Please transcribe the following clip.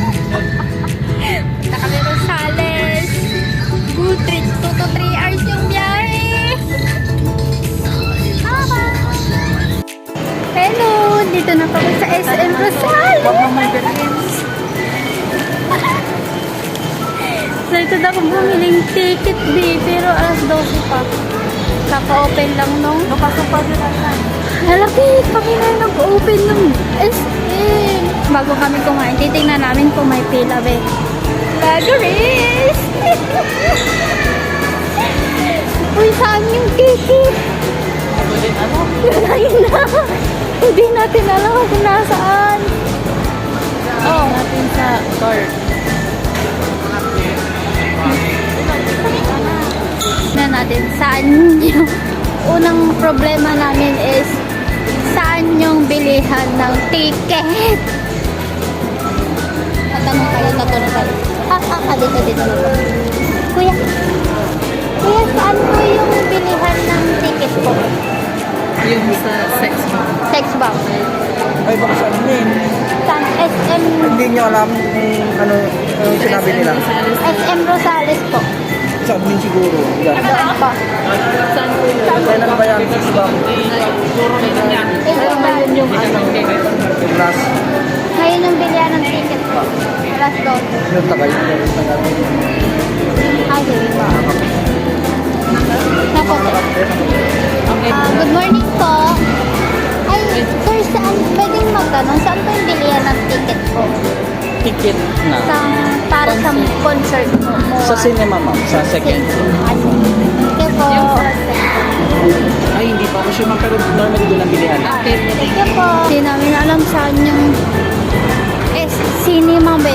Punta kami Rosales. Good trip. 2 to 3 hours yung biyahe. Tama. Hello! Dito na kami sa SM Rosales. Excited ako bumiling ticket di, pero alas 12 pa. Kaka-open lang nung. Napasok pa din natin. Halaki, kami na nag-open ng SM. Bago kami kumain, titingnan namin kung may pila be. Lagaris! Uy, saan yung ticket? Yun na. Hindi natin alam kung nasaan. Oh. Natin sa car. Na natin saan yung unang problema namin is saan yung bilihan ng ticket. Tatanong tayo. Dito. Kuya, saan po yung bilihan ng ticket po? Yung sa sex mo. Sex box. Ay, baka saan yun? Saan? SM. Hindi nyo alam kung ano sinabi nila. SM Rosales po. Sa admin siguro. Yan. Saan po? Saan po yun? Kailan ba yan? Sa bang? Pero ngayon yung ano. Yung last. Ngayon yung bilihan ng ticket po. Alas 12. Yung tagay. Ah, sige po. Napote. Good morning po. Ay, sir, saan pwedeng magtanong? Saan po yung bilihan ng ticket po? Ticket na. Para sa concert mo? Sa cinema, ma'am. Sa second. Okay po. Ay, hindi pa ako sure, ma'am. Pero normally doon ang bilihan. Sige po. Hindi namin alam saan yung cinema ba.